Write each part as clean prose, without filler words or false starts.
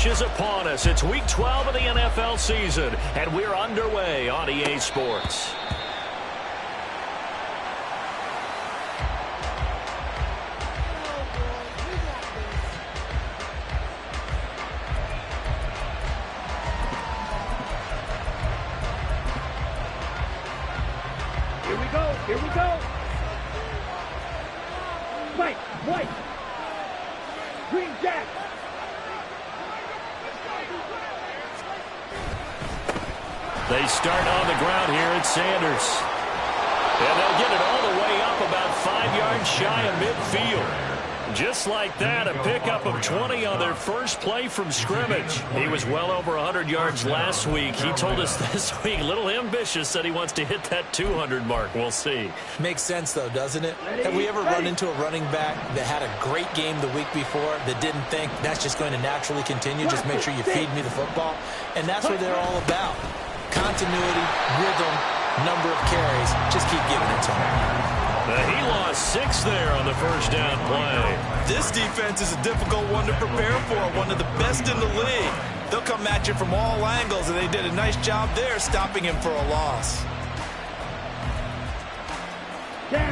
rush is upon us. It's Week 12 of the NFL season, and we're underway on EA Sports. Here we go. Here we go. White. Green Jack. They start on the ground here at Sanders. And they'll get it all the way up about 5 yards shy of midfield. Just like that, a pickup of 20 on their first play from scrimmage. He was well over 100 yards last week. He told us this week, a little ambitious, said he wants to hit that 200 mark. We'll see. Makes sense, though, doesn't it? Have we ever run into a running back that had a great game the week before that didn't think that's just going to naturally continue? Just make sure you feed me the football. And that's what they're all about. Continuity, rhythm, number of carries. Just keep giving it to him. He lost 6 there on the first down play. This defense is a difficult one to prepare for, one of the best in the league. They'll come at you from all angles, and they did a nice job there stopping him for a loss.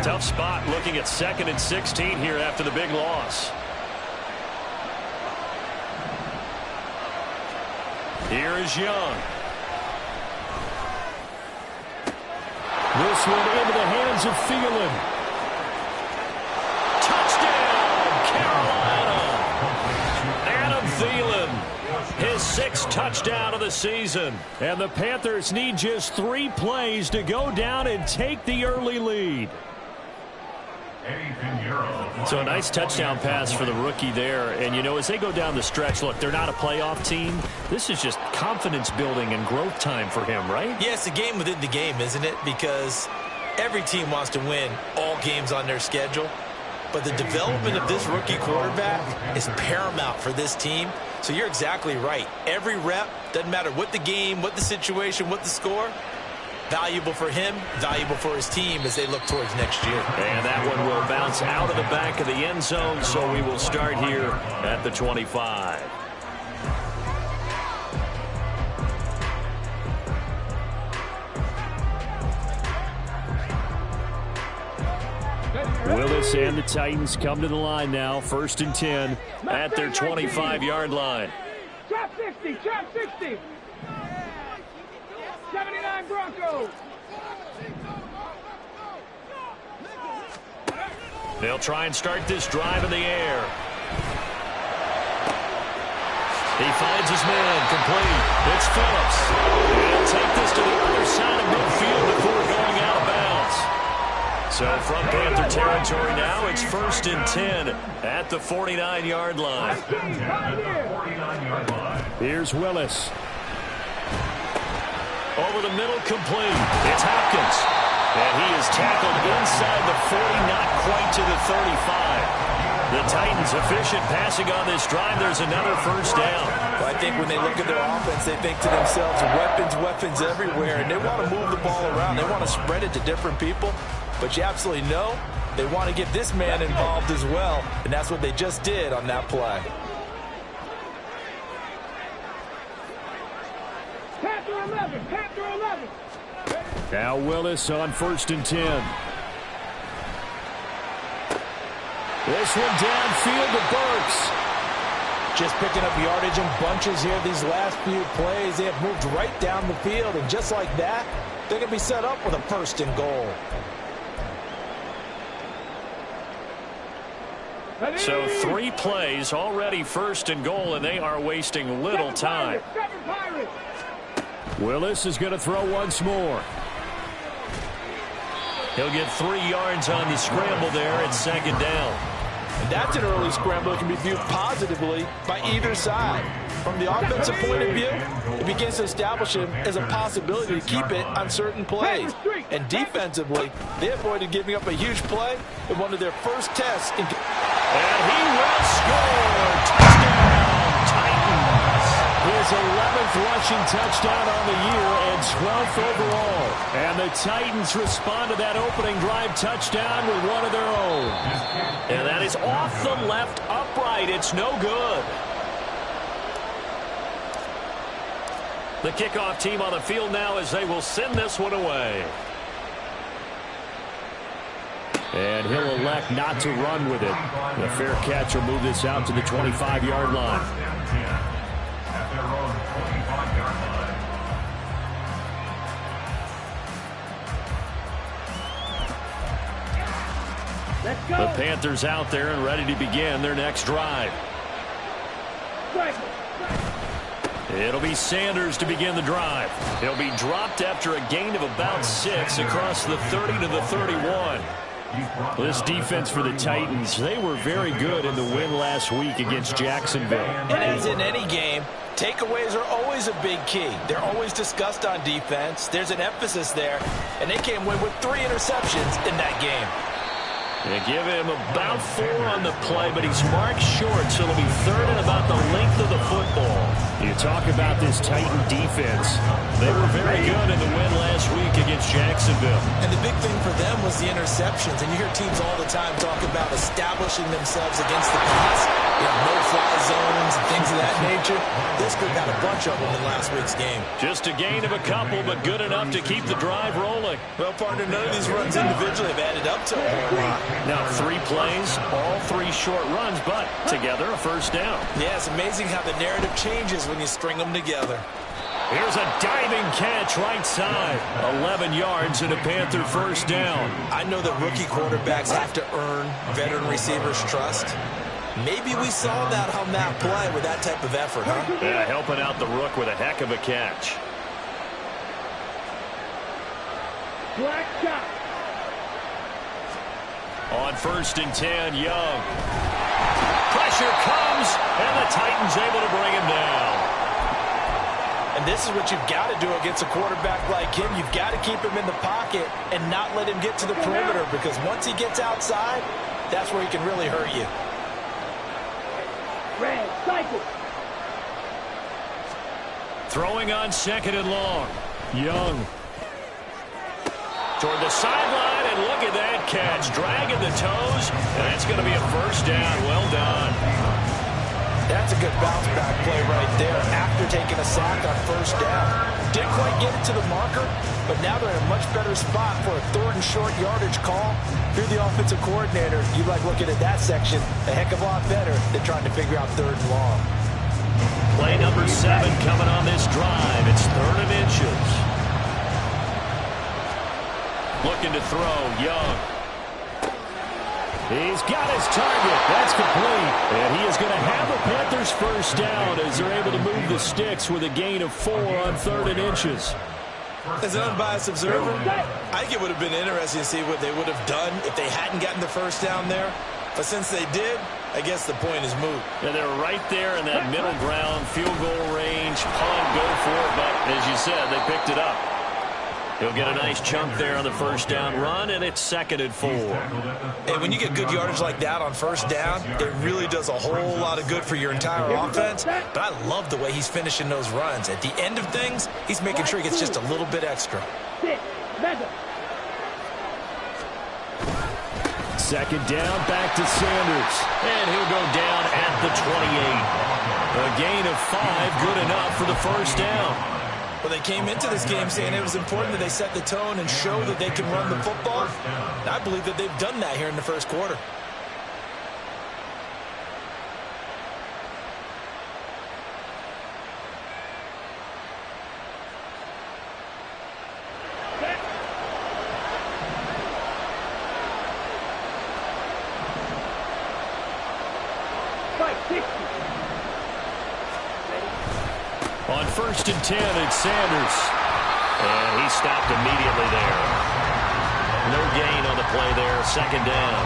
Tough spot looking at 2nd and 16 here after the big loss. Here is Young. This one into the hands of Thielen. Touchdown, Carolina! Adam Thielen, his 6th touchdown of the season. And the Panthers need just 3 plays to go down and take the early lead. So a nice touchdown pass for the rookie there. And, you know, as they go down the stretch, look, they're not a playoff team. This is just confidence building and growth time for him, right? Yeah, it's a game within the game, isn't it? Because every team wants to win all games on their schedule. But the development of this rookie quarterback is paramount for this team. So you're exactly right. Every rep, doesn't matter what the game, what the situation, what the score, valuable for him, valuable for his team as they look towards next year. And that one will bounce out of the back of the end zone, so we will start here at the 25. Willis and the Titans come to the line now, 1st and 10 at their 25-yard line. Trap 60, trap 60. 79 Broncos. They'll try and start this drive in the air. He finds his man complete. It's Phillips. He'll take this to the other side of midfield before going out of bounds. So from Panther territory now, it's 1st and 10 at the 49-yard line. Here's Willis. Over the middle, complete. It's Hopkins. And he is tackled inside the 40, not quite to the 35. The Titans efficient passing on this drive. There's another first down. Well, I think when they look at their offense, they think to themselves, weapons everywhere. And they want to move the ball around. They want to spread it to different people. But you absolutely know they want to get this man involved as well. And that's what they just did on that play. Panther 11. Now Willis on 1st and 10. This one downfield to Burks. Just picking up yardage in bunches here these last few plays. They have moved right down the field, and just like that, they're going to be set up with a 1st and goal. So 3 plays, already 1st and goal, and they are wasting little time. Willis is going to throw once more. He'll get 3 yards on the scramble there at 2nd down. And that's an early scramble that can be viewed positively by either side. From the offensive point of view, it begins to establish him as a possibility to keep it on certain plays. And defensively, they avoided giving up a huge play in one of their first tests. And he will score! Touchdown, Titans! His 11th rushing touchdown on the year and 12th overall. And the Titans respond to that opening drive touchdown with one of their own. And that is off the left upright. It's no good. The kickoff team on the field now as they will send this one away. And he'll elect not to run with it. The fair catch will move this out to the 25-yard line. Let's go. The Panthers out there and ready to begin their next drive. It'll be Sanders to begin the drive. He'll be dropped after a gain of about 6 across the 30 to the 31. This defense for the Titans, they were very good in the win last week against Jacksonville. And as in any game, takeaways are always a big key. They're always discussed on defense. There's an emphasis there, and they came away with 3 interceptions in that game. They give him about 4 on the play, but he's marked short, so it'll be 3rd and about the length of the football. You talk about this Titan defense. They were very good in the win last week against Jacksonville. And the big thing for them was the interceptions. And you hear teams all the time talk about establishing themselves against the pass. You know, no-fly zones and things of that nature. This group got a bunch of them in last week's game. Just a gain of a couple, but good enough to keep the drive rolling. Well, partner, none of these runs individually have added up to a whole lot. Now 3 plays, all 3 short runs, but together a first down. Yeah, it's amazing how the narrative changes when you string them together. Here's a diving catch right side. 11 yards and a Panther first down. I know that rookie quarterbacks have to earn veteran receivers' trust. Maybe we saw that on that play with that type of effort, huh? Yeah, helping out the rook with a heck of a catch. Black shot. On 1st and 10, Young. Pressure comes, and the Titans able to bring him down. And this is what you've got to do against a quarterback like him. You've got to keep him in the pocket and not let him get to the perimeter, because once he gets outside, that's where he can really hurt you. Red, cycle. Throwing on 2nd and long. Young. Toward the sideline, and look at that catch. Dragging the toes, and that's going to be a first down. Well done. That's a good bounce-back play right there after taking a sack on 1st down. Didn't quite get it to the marker, but now they're in a much better spot for a 3rd and short yardage call. If you're the offensive coordinator, you like looking at that section a heck of a lot better than trying to figure out 3rd and long. Play number 7 coming on this drive. It's 3rd and inches. Looking to throw, Young. He's got his target. That's complete. And he is going to have the Panthers first down as they're able to move the sticks with a gain of 4 on 3rd and inches. As an unbiased observer, I think it would have been interesting to see what they would have done if they hadn't gotten the first down there. But since they did, I guess the point is moot. Yeah, they're right there in that middle ground, field goal range, punt, go for it. But as you said, they picked it up. He'll get a nice chunk there on the first down run, and it's 2nd and 4. And when you get good yardage like that on 1st down, it really does a whole lot of good for your entire offense. But I love the way he's finishing those runs. At the end of things, he's making sure he gets just a little bit extra. 2nd down, back to Sanders. And he'll go down at the 28. A gain of 5, good enough for the first down. Well, they came into this game saying it was important that they set the tone and show that they can run the football. And I believe that they've done that here in the 1st quarter. On 1st and 10, it's Sanders. And he stopped immediately there. No gain on the play there, 2nd down.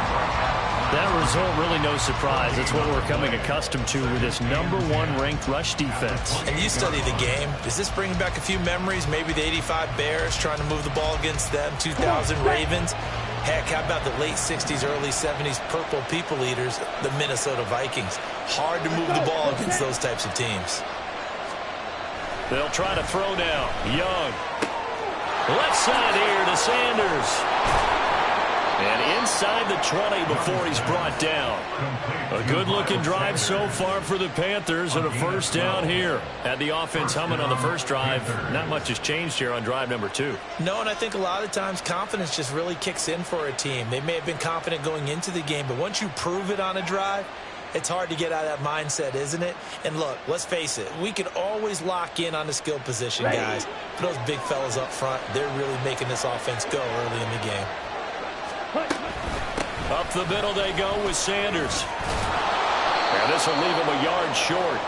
That result, really no surprise. It's what we're coming accustomed to with this #1 ranked rush defense. And you study the game. Does this bring back a few memories? Maybe the 85 Bears trying to move the ball against them, 2000 Ravens. Heck, how about the late 60s, early 70s Purple People Eaters, the Minnesota Vikings? Hard to move the ball against those types of teams. They'll try to throw now. Young. Left side here to Sanders. And inside the 20 before he's brought down. A good-looking drive so far for the Panthers and a first down here. Had the offense humming on the first drive. Not much has changed here on drive number 2. No, and I think a lot of times confidence just really kicks in for a team. They may have been confident going into the game, but once you prove it on a drive, it's hard to get out of that mindset, isn't it? And look, let's face it, we can always lock in on the skill position, guys. But those big fellas up front, they're really making this offense go early in the game. Up the middle they go with Sanders. And this will leave him a yard short.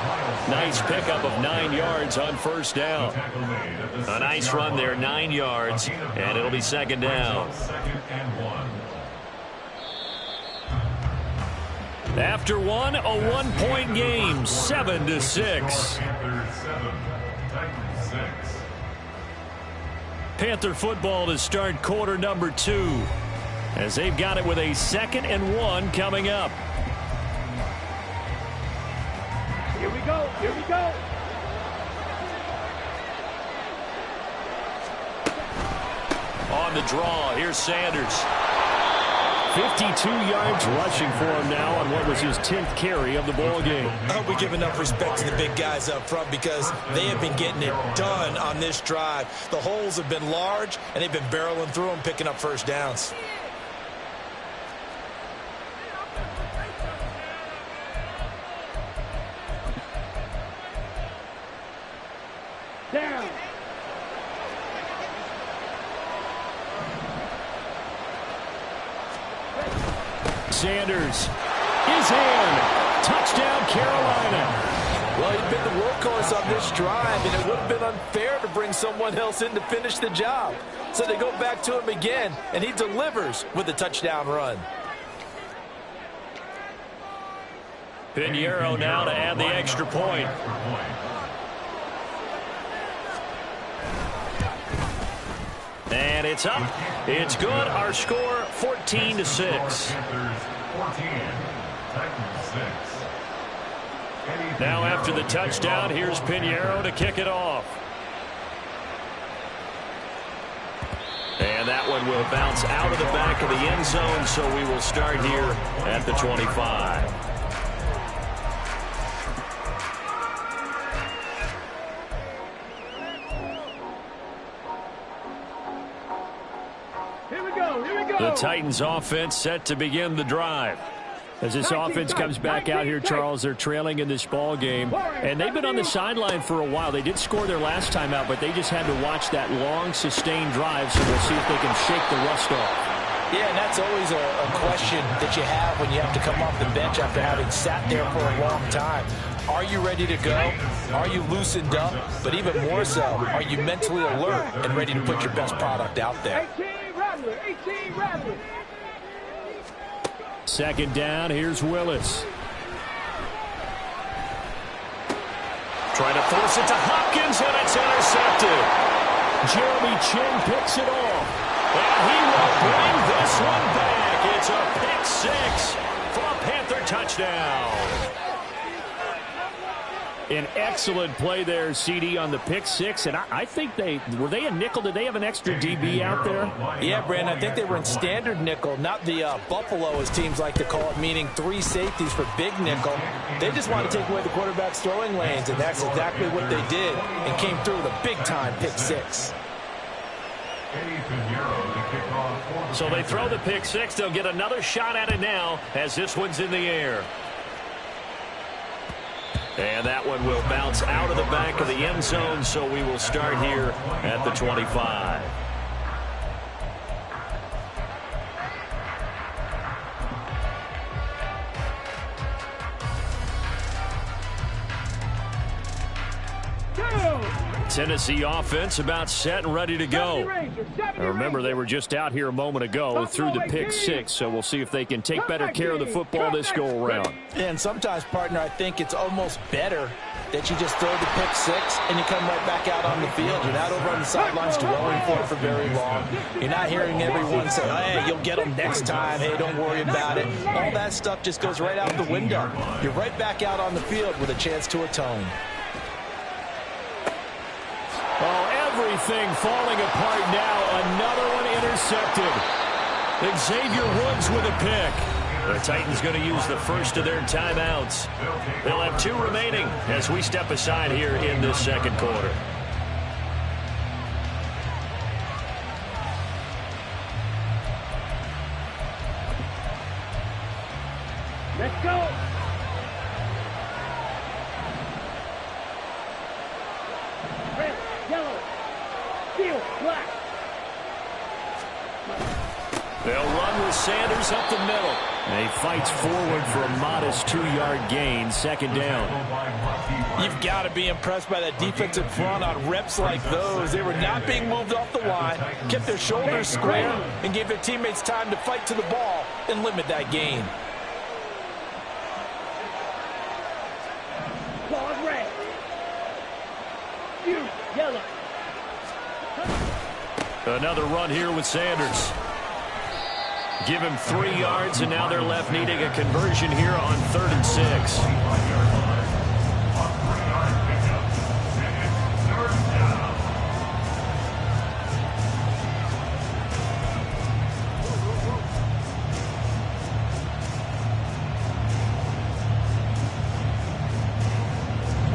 Nice pickup of 9 yards on first down. A nice run there, 9 yards, and it'll be second down. After one, a 1-point game, 7-6. Panther football to start quarter number 2. As they've got it with a 2nd and 1 coming up. Here we go. Here we go. On the draw, here's Sanders. 52 yards rushing for him now on what was his 10th carry of the ball game. I hope we give enough respect to the big guys up front because they have been getting it done on this drive. The holes have been large, and they've been barreling through them, picking up first downs. Down. Sanders is in. Touchdown, Carolina. Well, he's been the workhorse on this drive, and it would have been unfair to bring someone else in to finish the job. So they go back to him again, and he delivers with a touchdown run. Pinheiro now to add the extra point. And it's up. It's good. Our score, 14-6. Now after the touchdown, here's Pinheiro to kick it off. And that one will bounce out of the back of the end zone, so we will start here at the 25. The Titans offense set to begin the drive. As this offense comes back out here, Charles, they're trailing in this ball game. And they've been on the sideline for a while. They did score their last time out, but they just had to watch that long, sustained drive, so we'll see if they can shake the rust off. Yeah, and that's always a question that you have when you have to come off the bench after having sat there for a long time. Are you ready to go? Are you loosened up? But even more so, are you mentally alert and ready to put your best product out there? 18 Rattler. Second down, here's Willis. Trying to force it to Hopkins, and it's intercepted. Jeremy Chin picks it off. And he will bring this one back. It's a pick six for a Panther touchdown. An excellent play there, CD, on the pick six. And I think were they a nickel? Did they have an extra DB out there? Yeah, Brandon, I think they were in standard nickel, not the Buffalo, as teams like to call it, meaning 3 safeties for big nickel. They just want to take away the quarterback's throwing lanes, and that's exactly what they did and came through with a big-time pick six. So they throw the pick six. They'll get another shot at it now as this one's in the air. And that one will bounce out of the back of the end zone, so we will start here at the 25. Tennessee offense about set and ready to go. Now remember, they were just out here a moment ago through the pick six, so we'll see if they can take better care of the football this go around. And sometimes, partner, I think it's almost better that you just throw the pick six and you come right back out on the field. You're not over on the sidelines dwelling for very long. You're not hearing everyone say, hey, you'll get them next time. Hey, don't worry about it. All that stuff just goes right out the window. You're right back out on the field with a chance to atone. Oh, everything falling apart now. Another one intercepted. Xavier Woods with a pick. The Titans going to use the first of their timeouts. They'll have 2 remaining as we step aside here in this second quarter. Let's go. Red, yellow, steel, black. They'll run with Sanders up the middle. And he fights forward for a modest 2-yard gain, second down. You've got to be impressed by that defensive front on reps like those. They were not being moved off the line, kept their shoulders square, and gave their teammates time to fight to the ball and limit that gain. Claws red. You, yellow. Another run here with Sanders. Give him 3 yards, and now they're left needing a conversion here on 3rd and 6.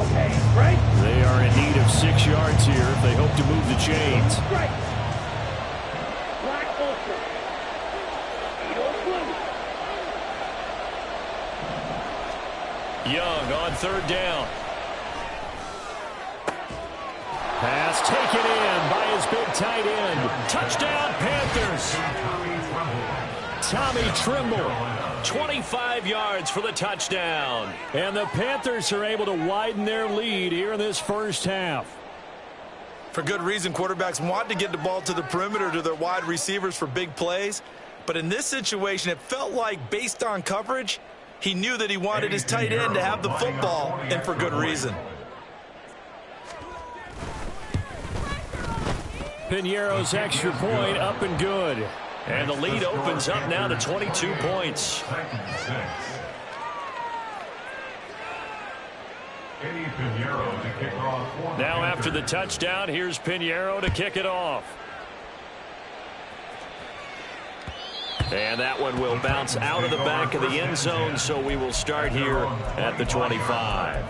Okay, right. They are in need of 6 yards here if they hope to move the chains. Right. Black ultra. Young on 3rd down. Pass taken in by his big tight end. Touchdown, Panthers. Tommy Trimble, 25 yards for the touchdown. And the Panthers are able to widen their lead here in this first half. For good reason, quarterbacks want to get the ball to the perimeter to their wide receivers for big plays. But in this situation, it felt like, based on coverage, he knew that he wanted his tight end to have the football, and for good reason. Piñeiro's extra point up and good. And the lead opens up now to 22 points. Now after the touchdown, here's Piñeiro to kick it off. And that one will bounce out of the back of the end zone, so we will start here at the 25.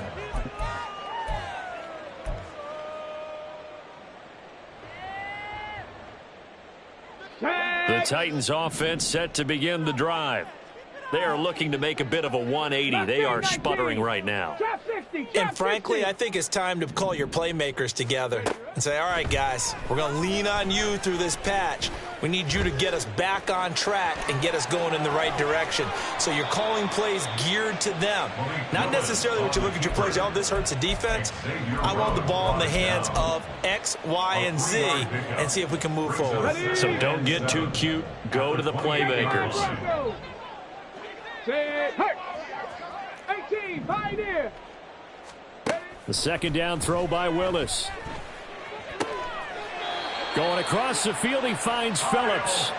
The Titans offense set to begin the drive. They are looking to make a bit of a 180. They are sputtering right now. And frankly, I think it's time to call your playmakers together and say, all right, guys, we're going to lean on you through this patch. We need you to get us back on track and get us going in the right direction. So you're calling plays geared to them. Not necessarily what you look at your plays, oh, this hurts the defense. I want the ball in the hands of X, Y, and Z and see if we can move forward. So don't get too cute. Go to the playmakers. Hurt. 18, Pioneer. The second down throw by Willis. Going across the field, he finds Phillips.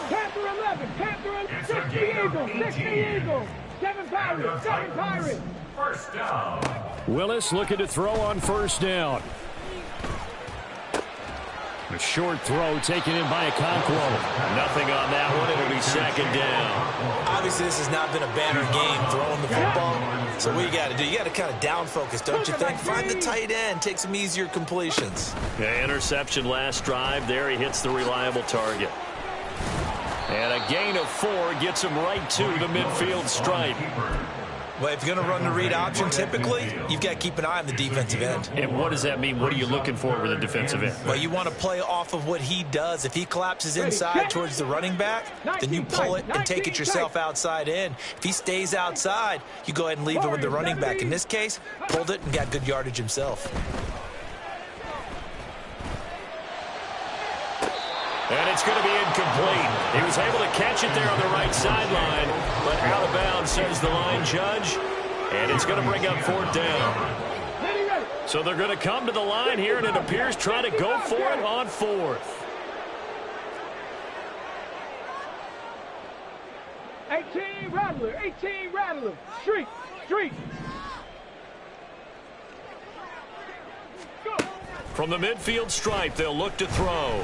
Panther 11, Panther 11, 60 Eagles, 60 Eagles. 7 Pirates, 7 Pirates. First down. Willis looking to throw on first down. A short throw taken in by Okonkwo. Nothing on that one. It'll be second down. Obviously, this has not been a banner game throwing the football. So what you got to do, you got to kind of down focus, don't you think? Find the tight end, take some easier completions. Yeah, interception last drive. There he hits the reliable target. And a gain of 4 gets him right to the midfield stripe. Well, if you're going to run the read option, typically, you've got to keep an eye on the defensive end. And what does that mean? What are you looking for with the defensive end? Well, you want to play off of what he does. If he collapses inside towards the running back, then you pull it and take it yourself outside in. If he stays outside, you go ahead and leave it with the running back. In this case, pulled it and got good yardage himself. And it's going to be incomplete. He was able to catch it there on the right sideline, but out of bounds, says the line judge. And it's going to bring up 4th down. So they're going to come to the line here, and it appears trying to go for it on 4th. 18 Rattler, 18 Rattler. Street, street. Go. From the midfield stripe, they'll look to throw.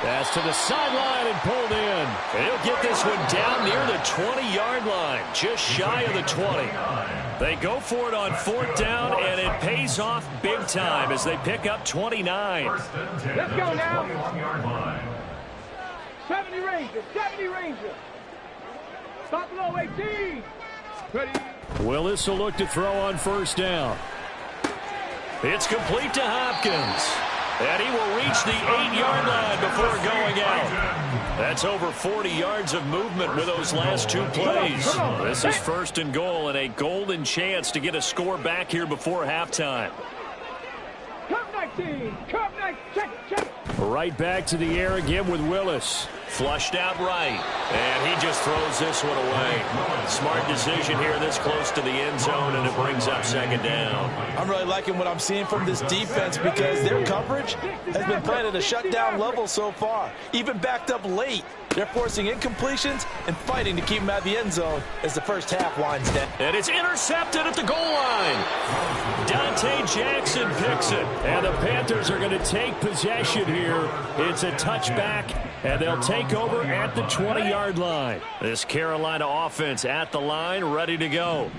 Pass to the sideline and pulled in. And he'll get this one down near the 20-yard line, just shy of the 20. They go for it on 4th down, and it pays off big time as they pick up 29. Let's go now. 70 Rangers, 70 Rangers. Buffalo 18. Ready. Willis will look to throw on 1st down. It's complete to Hopkins. And he will reach the 8-yard line before going out. That's over 40 yards of movement with those last 2 plays. This is 1st and goal and a golden chance to get a score back here before halftime. Cup 19. Cup 19. Check. Right back to the air again with Willis. Flushed out right. And he just throws this one away. Smart decision here this close to the end zone, and it brings up 2nd down. I'm really liking what I'm seeing from this defense because their coverage has been playing at a shutdown level so far. Even backed up late. They're forcing incompletions and fighting to keep them out of the end zone as the first half winds down. And it's intercepted at the goal line. Dante Jackson picks it. And the Panthers are going to take possession here. It's a touchback, and they'll take over at the 20-yard line. This Carolina offense at the line, ready to go.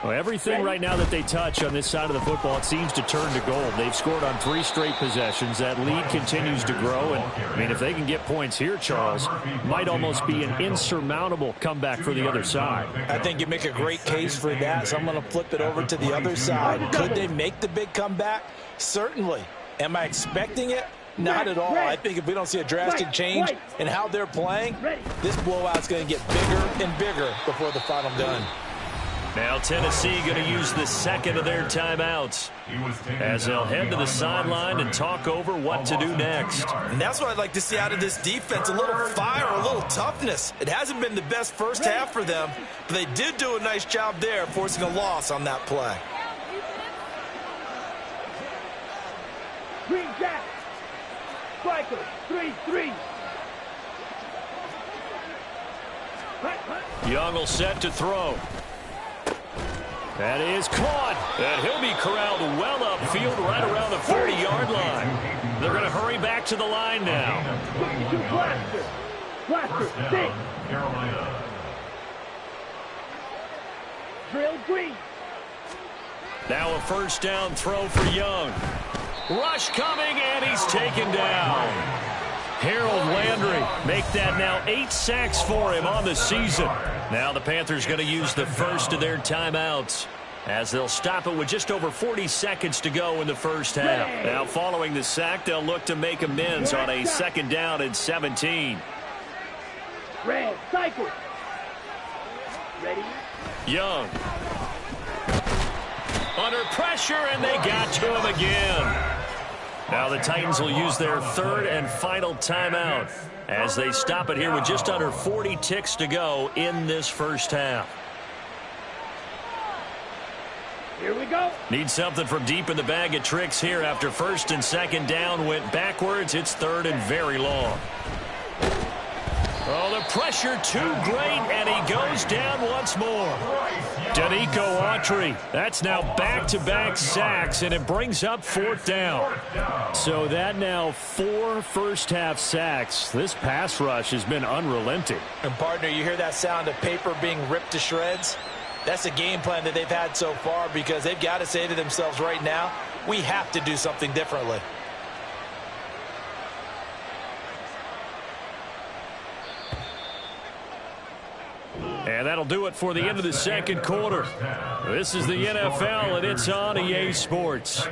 Well, everything right now that they touch on this side of the football, it seems to turn to gold. They've scored on 3 straight possessions. That lead continues to grow. And, I mean, if they can get points here, Charles, might almost be an insurmountable comeback for the other side. I think you make a great case for that, so I'm going to flip it over to the other side. Could they make the big comeback? Certainly. Am I expecting it? Not at all. I think if we don't see a drastic change in how they're playing, this blowout's going to get bigger and bigger before the final gun. Now Tennessee going to use the 2nd of their timeouts as they'll head to the sideline and talk over what to do next. And that's what I'd like to see out of this defense, a little fire, a little toughness. It hasn't been the best first half for them, but they did do a nice job there forcing a loss on that play. Green Jack. Striker. 3-3. Young will set to throw. That is caught, and he'll be corralled well upfield right around the 30-yard line. They're going to hurry back to the line now. Blaster, 6. Carolina. Drill green. Now a 1st down throw for Young. Rush coming, and he's taken down. Harold Landry make that now 8 sacks for him on the season. Now the Panthers going to use the 1st of their timeouts as they'll stop it with just over 40 seconds to go in the first half. Now following the sack, they'll look to make amends on a 2nd down and 17. Red, cycle. Ready? Young. Under pressure, and they got to him again. Now the Titans will use their 3rd and final timeout as they stop it here with just under 40 ticks to go in this first half. Here we go. Need something from deep in the bag of tricks here after 1st and 2nd down went backwards. It's 3rd and very long. Oh, the pressure too great, and he goes down once more. Danico Autry, that's now back-to-back sacks, and it brings up 4th down. So that now 4 first-half sacks. This pass rush has been unrelenting. And, partner, you hear that sound of paper being ripped to shreds? That's a game plan that they've had so far because they've got to say to themselves right now, we have to do something differently. And that'll do it for the end of the 2nd quarter. This is the NFL, and it's on EA Sports.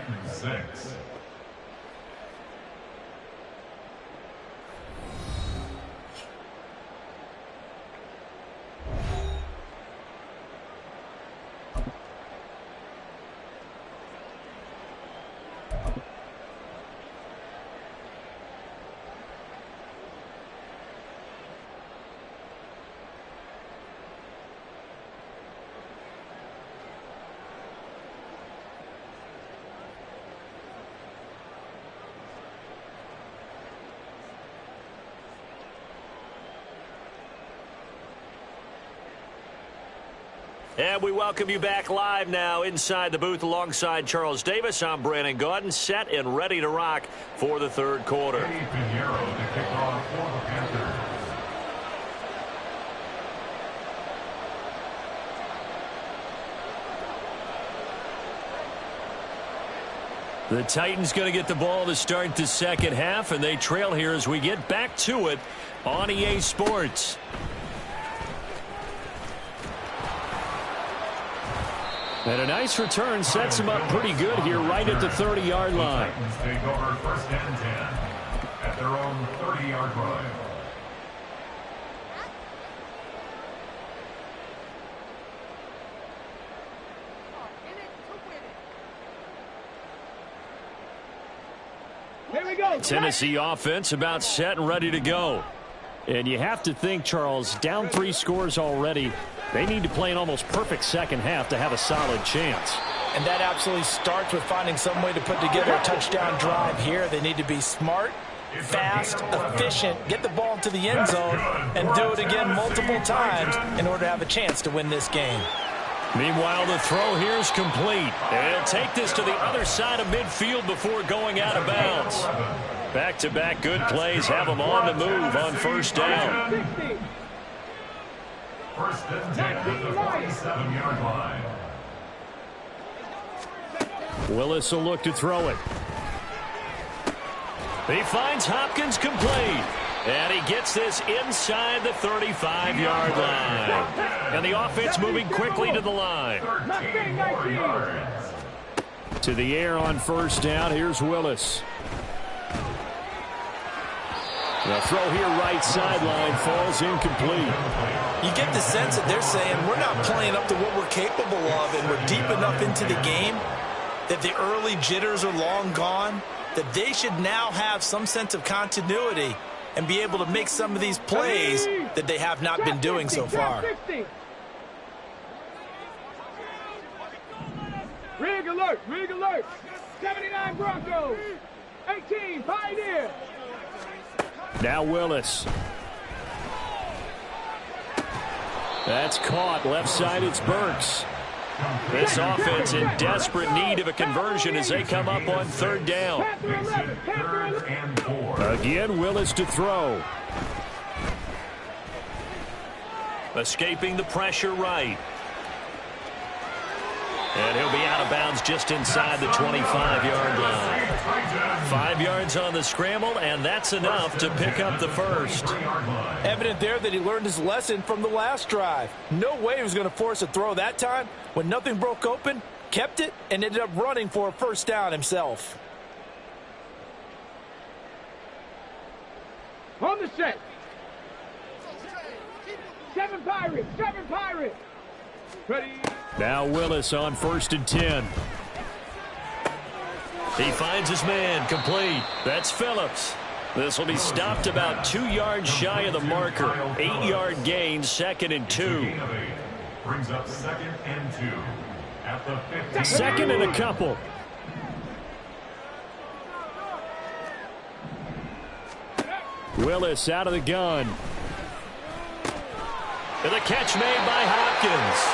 And we welcome you back live now inside the booth alongside Charles Davis. I'm Brandon Gaudin, set and ready to rock for the third quarter. The Titans going to get the ball to start the second half, and they trail here as we get back to it on EA Sports. And a nice return sets them up pretty good here right at the 30-yard line. Take over first and 10 at their own 30-yard line. Here we go. Tennessee offense about set and ready to go. And you have to think, Charles, down 3 scores already. They need to play an almost perfect second half to have a solid chance. And that absolutely starts with finding some way to put together a touchdown drive here. They need to be smart, fast, efficient, get the ball into the end zone, and do it again multiple times in order to have a chance to win this game. Meanwhile, the throw here is complete. And take this to the other side of midfield before going out of bounds. Back-to-back good plays have them on the move on first down. First and 10 at the 47-yard line. Willis will look to throw it. He finds Hopkins complete. And he gets this inside the 35-yard line. And the offense moving quickly to the line. 13 more yards. To the air on first down. Here's Willis. The throw here right sideline falls incomplete. You get the sense that they're saying we're not playing up to what we're capable of, and we're deep enough into the game that the early jitters are long gone, that they should now have some sense of continuity and be able to make some of these plays that they have not been doing so far. Rig alert, rig alert. 79 Broncos, 18 Pioneer. Now Willis. That's caught. Left side, it's Burks. This offense in desperate need of a conversion as they come up on third down. Again, Willis to throw. Escaping the pressure right. And he'll be out of bounds just inside the 25-yard line. 5 yards on the scramble, and that's enough to pick up the first. Evident there that he learned his lesson from the last drive. No way he was going to force a throw that time. When nothing broke open, kept it, and ended up running for a first down himself. On the set. 7 Pirates, 7 Pirates. Ready. Now Willis on first and 10. He finds his man complete. That's Phillips. This will be stopped about 2 yards shy of the marker. 8-yard gain, second and 2. Brings up second and 2 at the 50. Second and a couple. Willis out of the gun. And the catch made by Hopkins.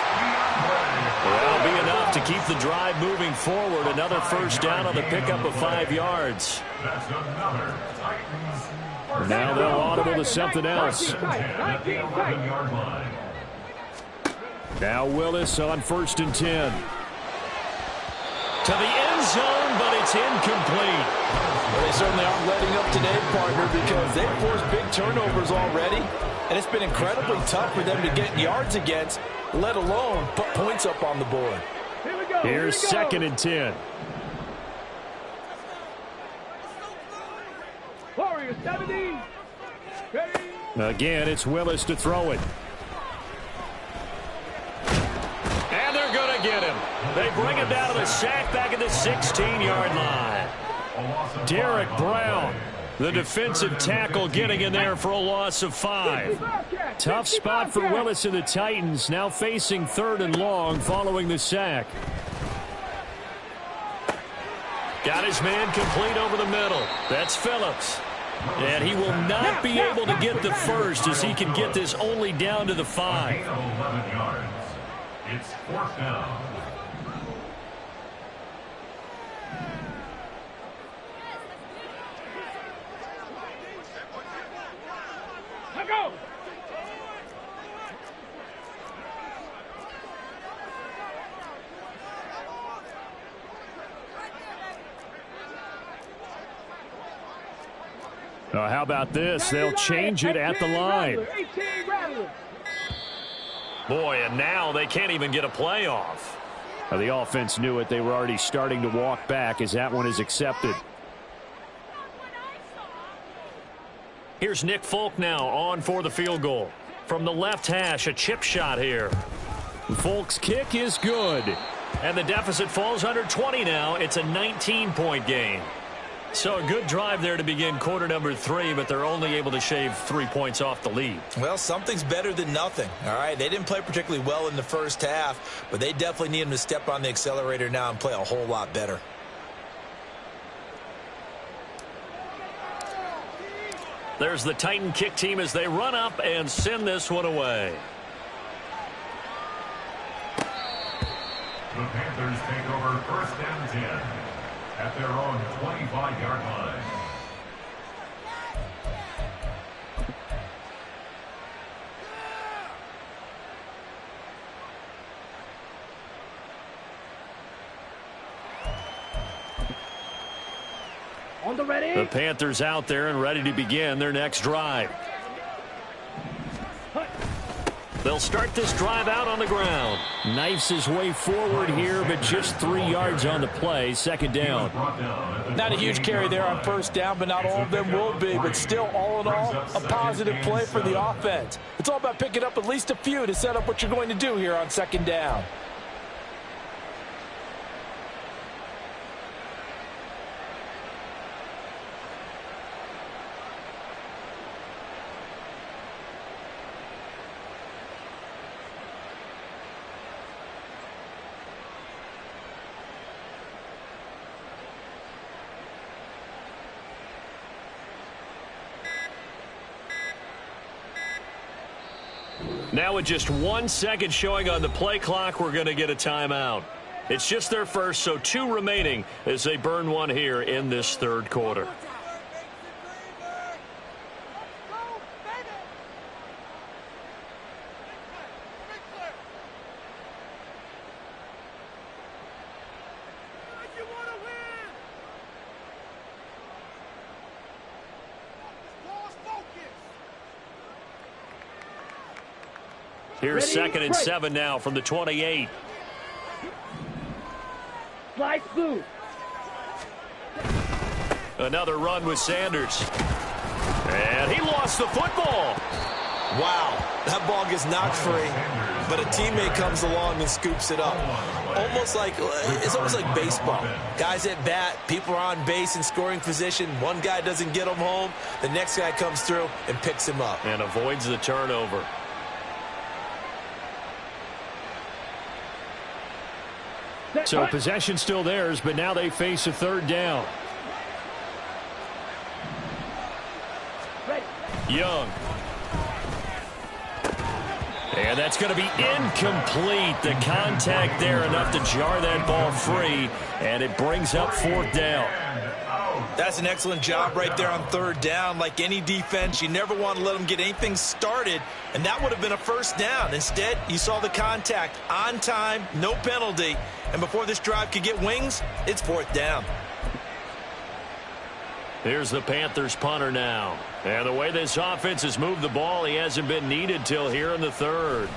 That'll be enough to keep the drive moving forward. Another first down on the pickup of 5 yards. That's another Titans. Now they'll audible to something else. 11-yard line. Now Willis on first and 10. To the end zone, but it's incomplete. Well, they certainly aren't letting up today, partner, because they've forced big turnovers already. And it's been incredibly tough for them to get yards against, let alone put points up on the board. Here we go. Here's second and 10. Warriors 70. Ready. Again, it's Willis to throw it. And they're going to get him. They bring him down to the sack back at the 16-yard line. Derek Brown, the defensive tackle, getting in there for a loss of 5. Tough spot for Willis and the Titans, now facing third and long following the sack. Got his man complete over the middle. That's Phillips. And he will not be able to get the first as he can get this only down to the 5. It's 4th down. Let go. How about this? They'll change it at the line. Boy, and now they can't even get a play off. The offense knew it. They were already starting to walk back as that one is accepted. Here's Nick Folk now on for the field goal. From the left hash, a chip shot here. Folk's kick is good. And the deficit falls under 20 now. It's a 19-point game. So a good drive there to begin quarter number 3, but they're only able to shave 3 points off the lead. Well, something's better than nothing, all right? They didn't play particularly well in the first half, but they definitely need them to step on the accelerator now and play a whole lot better. There's the Titan kick team as they run up and send this one away. The Panthers take over 1st and 10 at their own 25-yard line. On the ready. The Panthers out there and ready to begin their next drive. They'll start this drive out on the ground. Knifes his way forward here, but just 3 yards on the play. 2nd down. Not a huge carry there on 1st down, but not all of them will be. But still, all in all, a positive play for the offense. It's all about picking up at least a few to set up what you're going to do here on 2nd down. Now with just 1 second showing on the play clock, we're going to get a timeout. It's just their first, so 2 remaining as they burn one here in this 3rd quarter. Here's 2nd and 7 now from the 28. Slide through. Another run with Sanders. And he lost the football. Wow, that ball gets knocked free, but a teammate comes along and scoops it up. It's almost like baseball. Guys at bat, people are on base in scoring position. One guy doesn't get him home. The next guy comes through and picks him up. And avoids the turnover. So possession still theirs, but now they face a 3rd down. Young. And that's going to be incomplete. The contact there enough to jar that ball free, and it brings up 4th down. That's an excellent job right there on 3rd down. Like any defense, you never want to let them get anything started, and that would have been a 1st down. Instead, you saw the contact on time, no penalty, and before this drive could get wings, it's 4th down. Here's the Panthers punter now. And the way this offense has moved the ball, he hasn't been needed till here in the 3rd.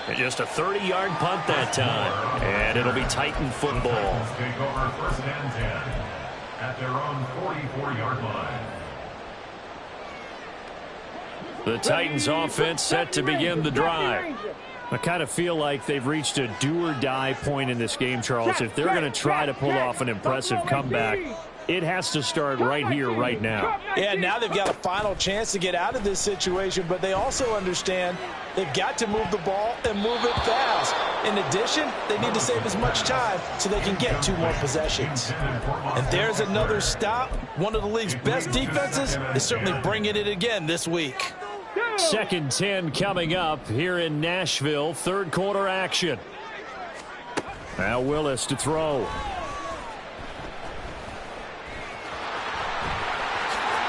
And just a 30-yard punt that time. And it'll be Titan football. Take over 1st and 10 at their own 44-yard line. The Titans offense set to begin the drive. I kind of feel like they've reached a do-or-die point in this game, Charles. If they're going to try to pull off an impressive comeback, it has to start right here, right now. Yeah, now they've got a final chance to get out of this situation, but they also understand they've got to move the ball and move it fast. In addition, they need to save as much time so they can get 2 more possessions. And there's another stop. One of the league's best defenses is certainly bringing it again this week. 2nd and 10 coming up here in Nashville. 3rd quarter action. Now Willis to throw.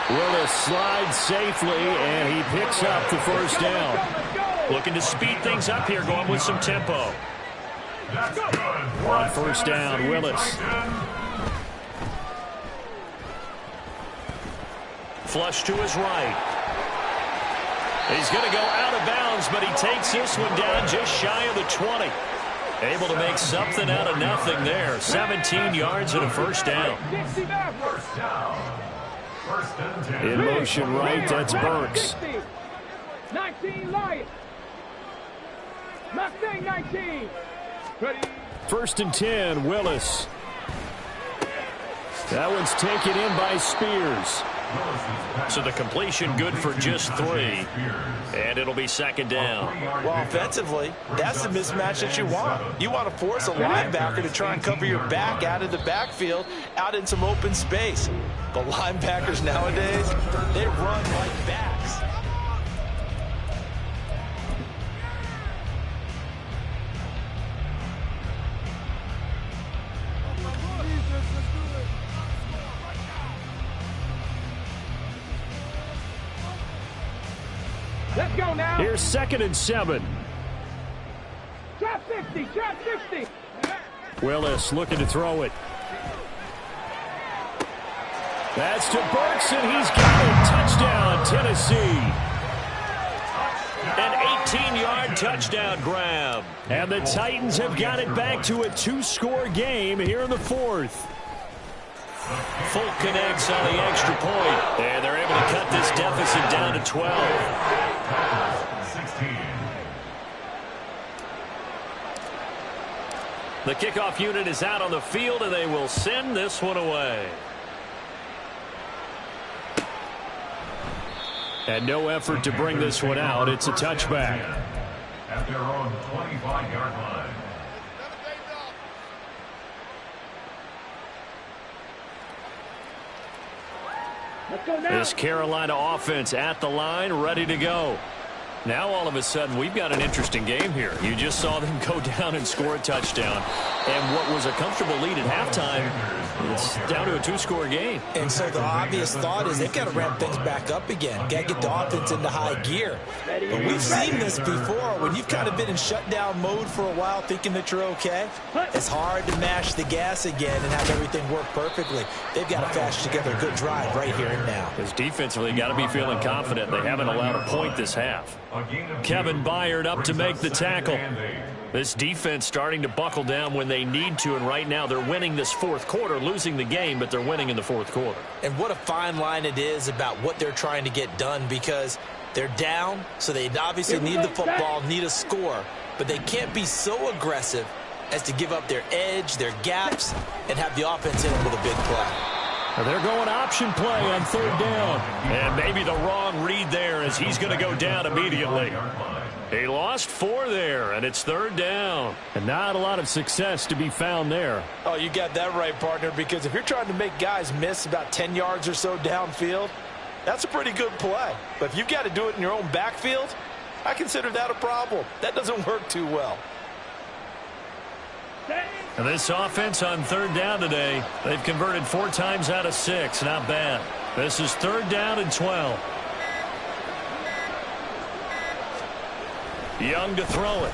Willis slides safely, and he picks up the 1st down. Looking to speed things up here, going with some tempo. On 1st down, Willis. Flush to his right. He's going to go out of bounds, but he takes this one down just shy of the 20. Able to make something out of nothing there. 17 yards and a 1st down. In motion right, that's Burks. 19 Lions. Mustang 19. 1st and 10, Willis. That one's taken in by Spears. So the completion good for just 3. And it'll be 2nd down. Well, offensively, that's the mismatch that you want. You want to force a linebacker to try and cover your back out of the backfield, out in some open space. But linebackers nowadays, they run like backs. Let's go now. Here's 2nd and 7. Trap 50, trap 50. Willis looking to throw it. That's to Burks, and he's got it. Touchdown, Tennessee. An 18-yard touchdown grab. And the Titans have got it back to a 2-score game here in the 4th. Folk connects on the extra point. And they're able to cut this deficit down to 12. The kickoff unit is out on the field, and they will send this one away. And no effort to bring this one out. It's a touchback. At their own 25-yard line. Let's go now. This Carolina offense at the line, ready to go. Now all of a sudden we've got an interesting game here. You just saw them go down and score a touchdown. And what was a comfortable lead at halftime, it's down to a 2-score game. And so the obvious thought is they've got to ramp things back up again. Got to get the offense into high gear. But we've seen this before. When you've kind of been in shutdown mode for a while thinking that you're okay, it's hard to mash the gas again and have everything work perfectly. They've got to fashion together a good drive right here and now. Because defensively, got to be feeling confident. They haven't allowed a point this half. Kevin Byard up to make the tackle. This defense starting to buckle down when they need to, and right now they're winning this 4th quarter, losing the game, but they're winning in the 4th quarter. And what a fine line it is about what they're trying to get done, because they're down, so they obviously need the football, need a score, but they can't be so aggressive as to give up their edge, their gaps, and have the offense in them with a big play. They're going option play on 3rd down. And maybe the wrong read there as he's going to go down immediately. He lost 4 there, and it's 3rd down. And not a lot of success to be found there. Oh, you got that right, partner, because if you're trying to make guys miss about 10 yards or so downfield, that's a pretty good play. But if you've got to do it in your own backfield, I consider that a problem. That doesn't work too well. And this offense on 3rd down today, they've converted 4 times out of 6. Not bad. This is 3rd down and 12. Young to throw it.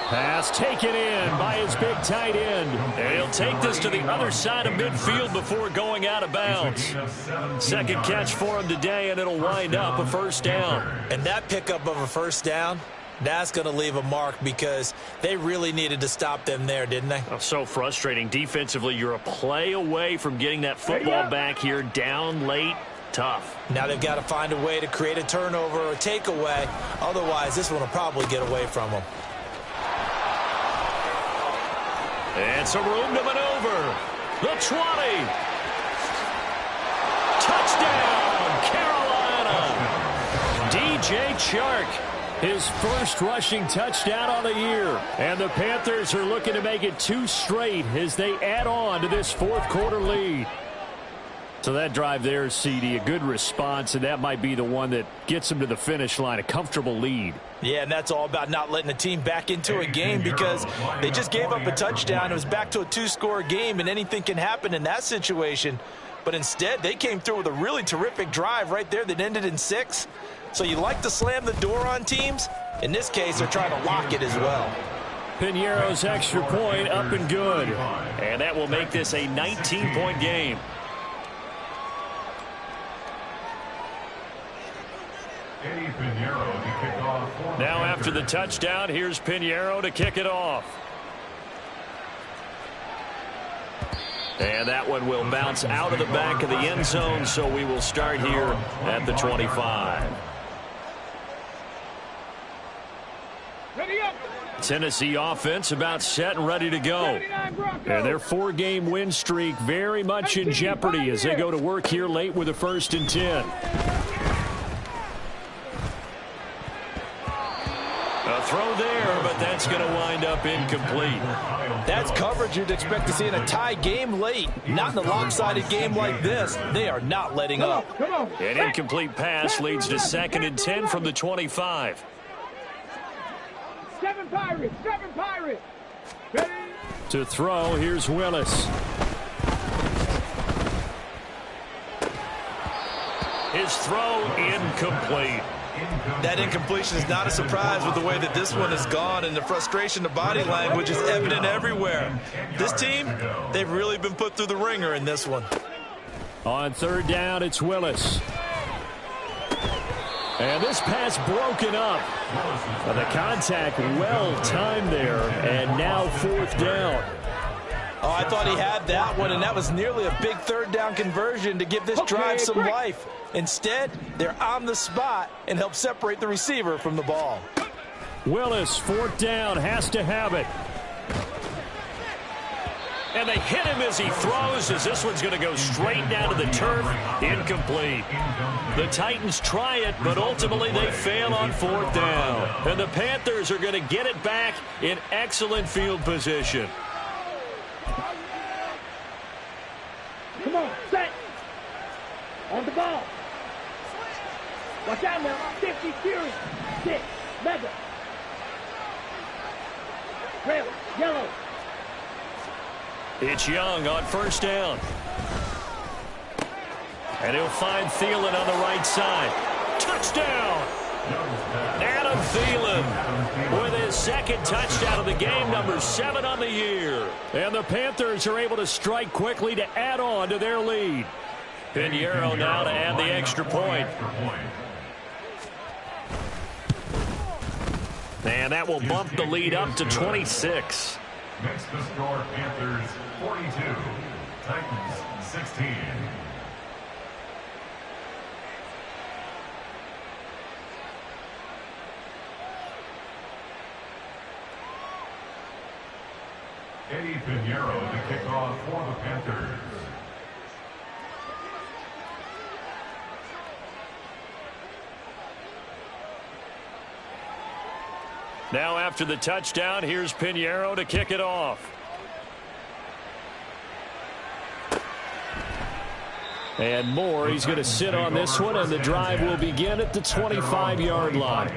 Pass taken in by his big tight end. And he'll take this to the other side of midfield before going out of bounds. 2nd catch for him today, and it'll wind up a 1st down. And that pickup of a 1st down, that's going to leave a mark because they really needed to stop them there, didn't they? Oh, so frustrating. Defensively, you're a play away from getting that football back here, down late. Tough. Now they've got to find a way to create a turnover or a takeaway. Otherwise, this one will probably get away from them. And some room to maneuver. The 20. Touchdown, Carolina. DJ Chark. His first rushing touchdown on the year. And the Panthers are looking to make it 2 straight as they add on to this fourth quarter lead. So that drive there, CD, a good response, and that might be the one that gets them to the finish line, a comfortable lead. Yeah, and that's all about not letting the team back into a game because they just gave up a touchdown. It was back to a 2-score game, and anything can happen in that situation. But instead, they came through with a really terrific drive right there that ended in 6. So you like to slam the door on teams. In this case, they're trying to lock it as well. Piñeiro's extra point up and good. And that will make this a 19-point game. Now after the touchdown, here's Piñeiro to kick it off. And that one will bounce out of the back of the end zone, so we will start here at the 25. Tennessee offense about set and ready to go. And their 4-game win streak very much in jeopardy as they go to work here late with a 1st and 10. A throw there, but that's going to wind up incomplete. That's coverage you'd expect to see in a tie game late. Not in a lopsided game like this. They are not letting up. An incomplete pass leads to 2nd and 10 from the 25. 7 Pirates, 7 Pirates. To throw, here's Willis. His throw incomplete. That incompletion is not a surprise with the way that this one has gone, and the frustration, the body language is evident everywhere. This team, they've really been put through the ringer in this one. On 3rd down, it's Willis. And this pass broken up. The contact well timed there, and now 4th down. Oh, I thought he had that one, and that was nearly a big 3rd down conversion to give this drive some life. Instead, they're on the spot and help separate the receiver from the ball. Willis, 4th down, has to have it. And they hit him as he throws, as this one's going to go straight down to the turf. Incomplete. The Titans try it, but ultimately they fail on 4th down. And the Panthers are going to get it back in excellent field position. Come on, set. On the ball. Watch out now. 50, Fury. 6, Mega. Red, yellow. It's Young on 1st down. And he'll find Thielen on the right side. Touchdown! Adam Thielen with his 2nd touchdown of the game, number 7 on the year. And the Panthers are able to strike quickly to add on to their lead. Piñeiro now to add the extra point. And that will bump the lead up to 26. Next to score, Panthers 42, Titans 16. Eddie Piñeiro to kick off for the Panthers. Now after the touchdown, here's Piñeiro to kick it off. And Moore, he's going to sit on this one, and the drive will begin at the 25-yard line.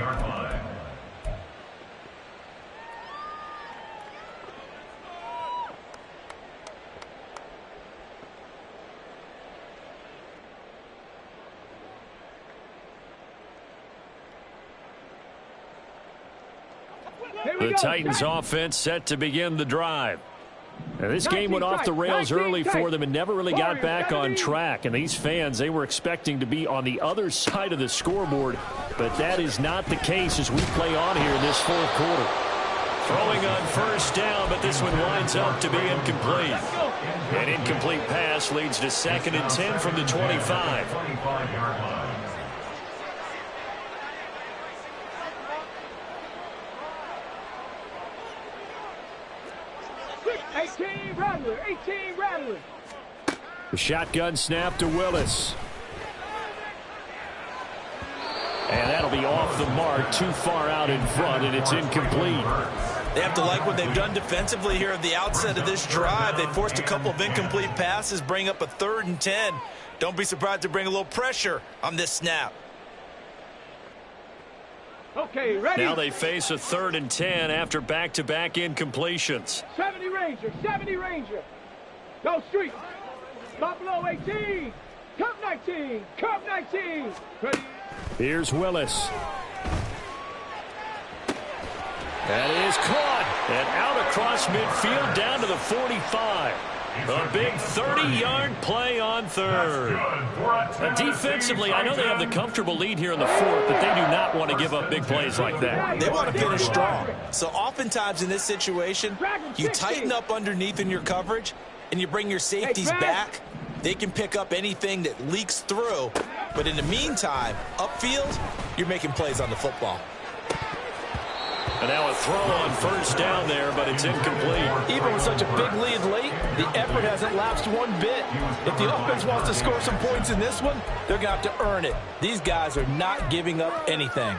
The Titans offense set to begin the drive. Now, this game went off the rails early for them and never really got back on track. And these fans, they were expecting to be on the other side of the scoreboard. But that is not the case as we play on here in this 4th quarter. Throwing on 1st down, but this one winds up to be incomplete. An incomplete pass leads to 2nd and 10 from the 25. 25-yard line. Rattler, 18 Rattler. The shotgun snap to Willis. And that'll be off the mark, too far out in front, and it's incomplete. They have to like what they've done defensively here at the outset of this drive. They forced a couple of incomplete passes, bring up a 3rd and 10. Don't be surprised to bring a little pressure on this snap. Okay, ready? Now they face a 3rd and 10 after back-to-back incompletions. 70 Ranger, 70 Ranger. Go street. Buffalo 18. Cup 19. Cup 19. Ready? Here's Willis. That is caught. And out across midfield down to the 45. A big 30-yard play on 3rd. Defensively, I know they have the comfortable lead here in the 4th, but they do not want to give up big plays like that. They want to finish strong. So oftentimes in this situation, you tighten up underneath in your coverage, and you bring your safeties back. They can pick up anything that leaks through. But in the meantime, upfield, you're making plays on the football. And now a throw on 1st down there, but it's incomplete. Even with such a big lead late, the effort hasn't lapsed one bit. If the offense wants to score some points in this one, they're going to have to earn it. These guys are not giving up anything.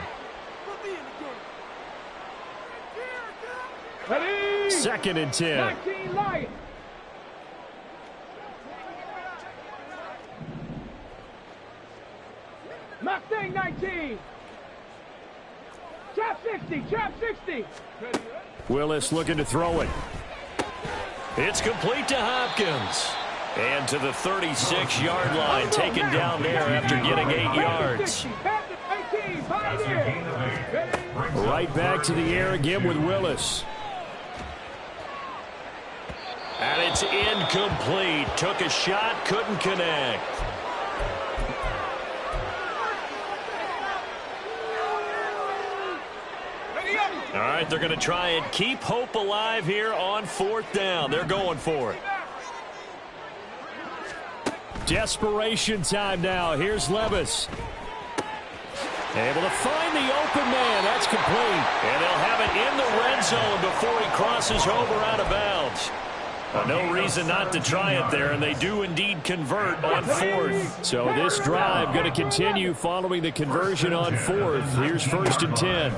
Ready? 2nd and 10. 19 Lions. Mustang 19. Trap 60, trap 60. Willis looking to throw it. It's complete to Hopkins. And to the 36-yard line, taken down there after getting 8 yards. Right back to the air again with Willis. And it's incomplete. Took a shot, couldn't connect. All right, they're going to try and keep hope alive here on 4th down. They're going for it. Desperation time now. Here's Levis. Able to find the open man. That's complete. And they'll have it in the red zone before he crosses over out of bounds. No reason not to try it there, and they do indeed convert on 4th. So this drive going to continue following the conversion on 4th. Here's 1st and 10.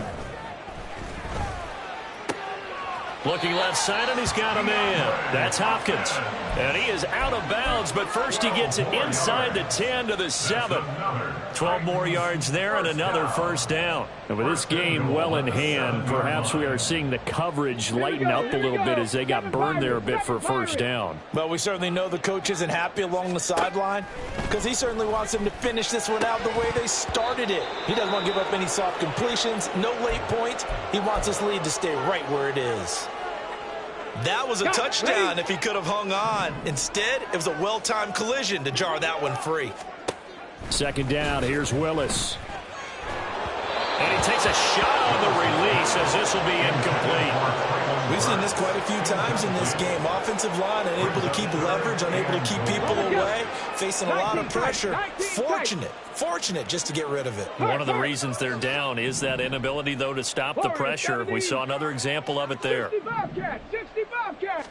Looking left side, and he's got a man. That's Hopkins. And he is out of bounds, but first he gets it inside the 10 to the 7. 12 more yards there and another 1st down. And with this game well in hand, perhaps we are seeing the coverage lighten up a little bit as they got burned there a bit for a 1st down. Well, we certainly know the coach isn't happy along the sideline because he certainly wants them to finish this one out the way they started it. He doesn't want to give up any soft completions, no late points. He wants this lead to stay right where it is. That was a touchdown if he could have hung on. Instead, it was a well-timed collision to jar that one free. 2nd down, here's Willis. And he takes a shot on the release as this will be incomplete. We've seen this quite a few times in this game. Offensive line unable to keep leverage, unable to keep people away, facing a lot of pressure. Fortunate just to get rid of it. One of the reasons they're down is that inability, though, to stop the pressure. We saw another example of it there. 60 Bobcats.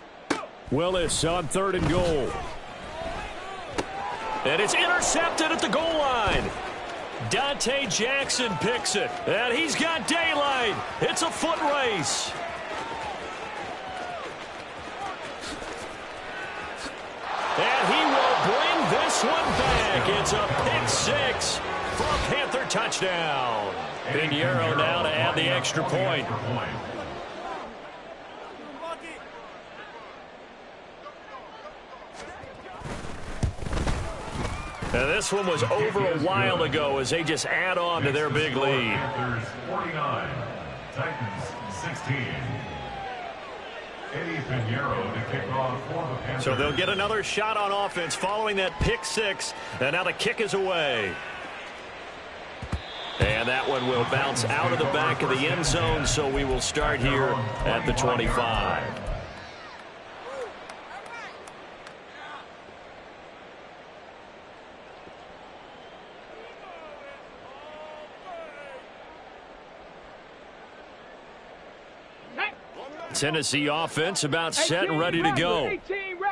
Willis on 3rd and goal. And it's intercepted at the goal line. Dante Jackson picks it, and he's got daylight. It's a foot race. And he will bring this one back. It's a pick 6 for a Panther touchdown. Pinheiro now to add the extra point. And this one was over a while ago as they just add on to their big lead. Panthers 49, Titans 16. Eddie Pinheiro to kick off for the Panthers. So they'll get another shot on offense following that pick 6, and now the kick is away. And that one will bounce out of the back of the end zone, so we will start here at the 25. Tennessee offense about set and ready to go.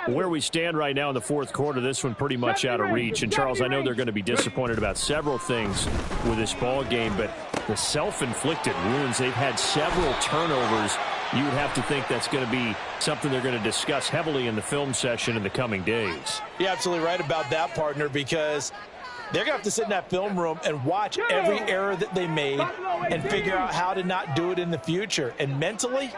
Where we stand right now in the fourth quarter, this one pretty much out of reach. And, Charles, I know they're going to be disappointed about several things with this ball game, but the self-inflicted wounds, they've had several turnovers. You would have to think that's going to be something they're going to discuss heavily in the film session in the coming days. You're absolutely right about that, partner, because they're going to have to sit in that film room and watch every error that they made and figure out how to not do it in the future. And mentally,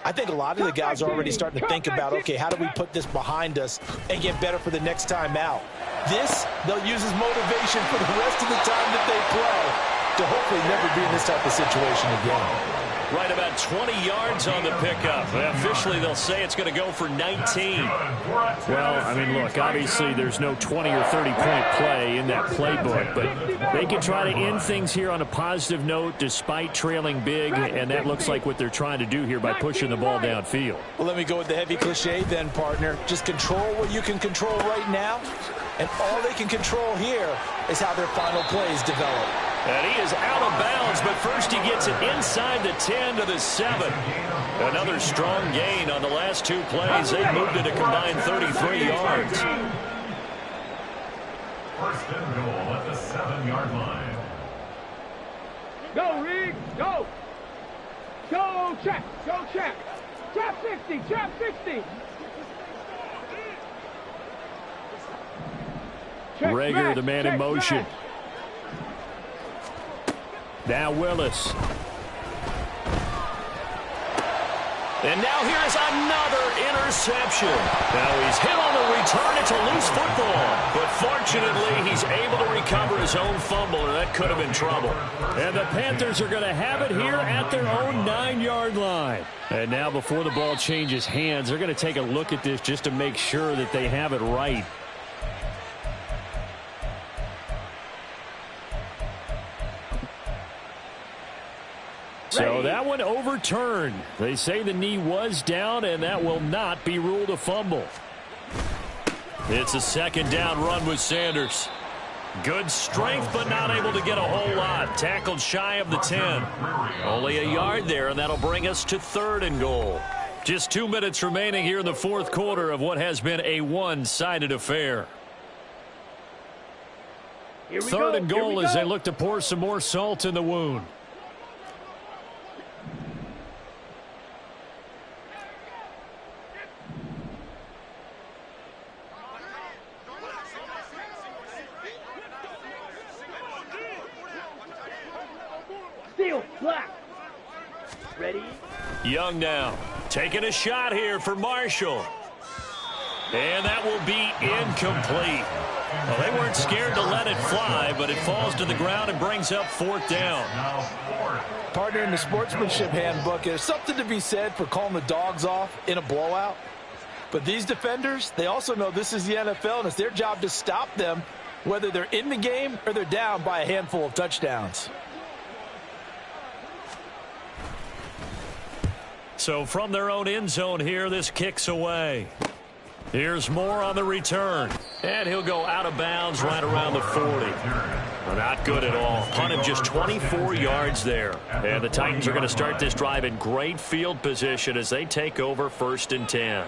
I think a lot of the guys are already starting to think about, okay, how do we put this behind us and get better for the next time out? This, they'll use as motivation for the rest of the time that they play to hopefully never be in this type of situation again. Right about 20 yards on the pickup. Officially, they'll say it's going to go for 19. Well, I mean, look, obviously there's no 20 or 30-point play in that playbook, but they can try to end things here on a positive note despite trailing big, and that looks like what they're trying to do here by pushing the ball downfield. Well, let me go with the heavy cliche then, partner. Just control what you can control right now, and all they can control here is how their final plays develop. And he is out of bounds, but first he gets it inside the 10 to the 7. Another strong gain on the last two plays. They've moved it a combined 33 yards. First and goal at the 7-yard line. Go, Reed, go. Go, check, go, check. Trap 60, trap 60. Rager, the man in motion. Now Willis. And now here's another interception. Now he's hit on the return. It's a loose football. But fortunately, he's able to recover his own fumble, and that could have been trouble. And the Panthers are going to have it here at their own 9-yard line. And now before the ball changes hands, they're going to take a look at this just to make sure that they have it right. So that one overturned. They say the knee was down, and that will not be ruled a fumble. It's a second down run with Sanders. Good strength, but not able to get a whole lot. Tackled shy of the 10. Only a yard there, and that'll bring us to 3rd and goal. Just 2 minutes remaining here in the fourth quarter of what has been a one-sided affair. 3rd and goal as they look to pour some more salt in the wound. Black. Ready? Young now. Taking a shot here for Marshall. And that will be incomplete. Well, they weren't scared to let it fly, but it falls to the ground and brings up 4th down. Partner, in the sportsmanship handbook, there's something to be said for calling the dogs off in a blowout. But these defenders, they also know this is the NFL, and it's their job to stop them, whether they're in the game or they're down by a handful of touchdowns. So from their own end zone here, this kicks away. Here's Moore on the return. And he'll go out of bounds right around the 40. Well, not good at all. Punt him just 24 yards there. And the Titans are going to start this drive in great field position as they take over 1st and 10.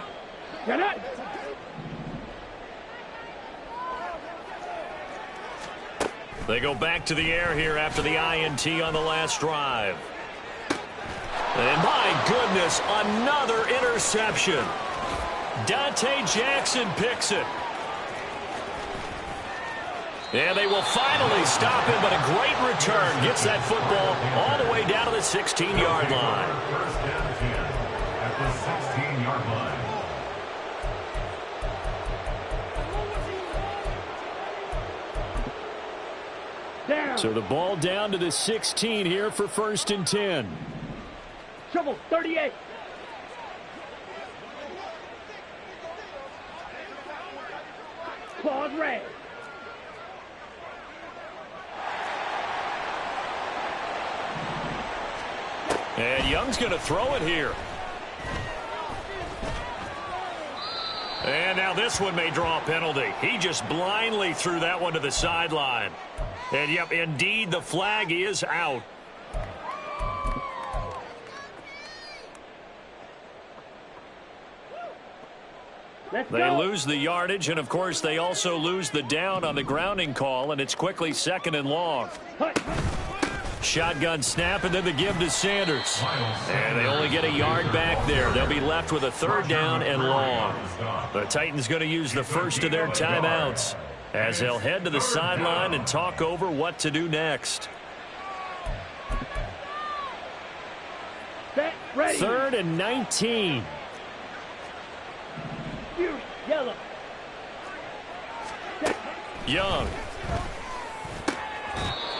They go back to the air here after the INT on the last drive. And my goodness, another interception. Dante Jackson picks it. And they will finally stop him, but a great return gets that football all the way down to the 16-yard line. First and 10 at the 16-yard line. So the ball down to the 16 here for 1st and 10. Trouble, 38. Claude Ray. And Young's going to throw it here. And now this one may draw a penalty. He just blindly threw that one to the sideline. And, yep, indeed, the flag is out. They lose the yardage, and, of course, they also lose the down on the grounding call, and it's quickly 2nd and long. Shotgun snap, and then the give to Sanders. And they only get a yard back there. They'll be left with a 3rd down and long. The Titans going to use the first of their timeouts as they'll head to the sideline and talk over what to do next. 3rd and 19. Yellow. Young.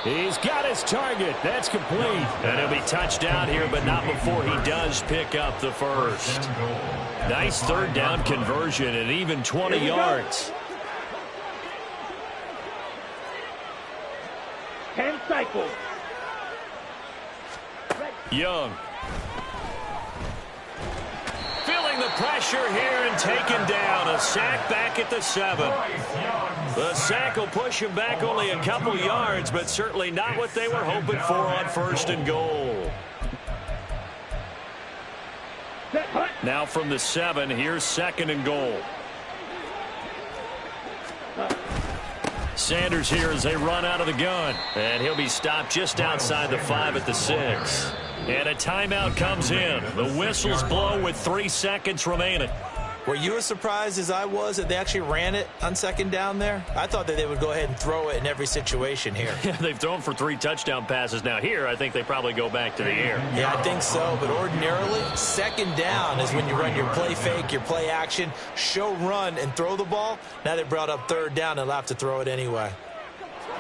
He's got his target. That's complete. And he'll be touchdown here, but not before he does pick up the first. Nice 3rd down conversion and even 20 yards. 10 cycles. Young. Feeling the pressure here and taken down. A sack back at the 7. The sack will push him back only a couple yards, but certainly not what they were hoping for on 1st and goal. Now from the 7, here's 2nd and goal. Sanders here as they run out of the gun. And he'll be stopped just outside the 5 at the 6. And a timeout comes in. The whistles blow with 3 seconds remaining. Were you as surprised as I was that they actually ran it on 2nd down there? I thought that they would go ahead and throw it in every situation here. Yeah, they've thrown for 3 touchdown passes. Now here, I think they probably go back to the air. Yeah, I think so. But ordinarily, 2nd down is when you run your play fake, your play action, show run, and throw the ball. Now they brought up 3rd down and they'll have to throw it anyway.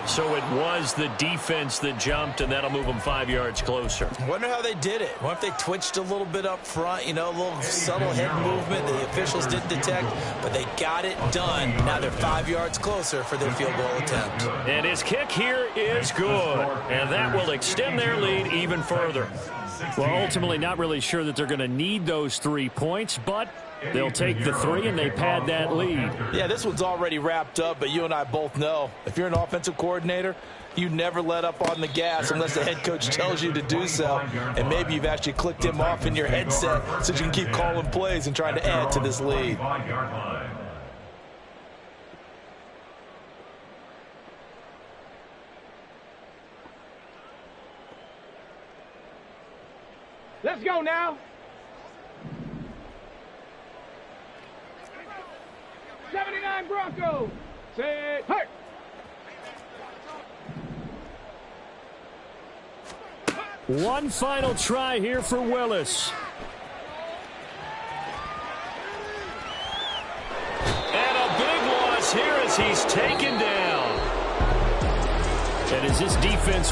So it was the defense that jumped, and that'll move them 5 yards closer. Wonder how they did it. What if they twitched a little bit up front, a little subtle head movement that the officials didn't detect, but they got it done. Now they're 5 yards closer for their field goal attempt. And his kick here is good, and that will extend their lead even further. Well, ultimately not really sure that they're going to need those 3 points, but they'll take the 3 and they pad that lead. Yeah, this one's already wrapped up, but you and I both know if you're an offensive coordinator, you never let up on the gas unless the head coach tells you to do so. And maybe you've actually clicked him off in your headset so you can keep calling plays and trying to add to this lead. Let's go now. 79 Broncos. Set. Hurt. One final try here for Willis. And a big loss here as he's taken down. And as this defense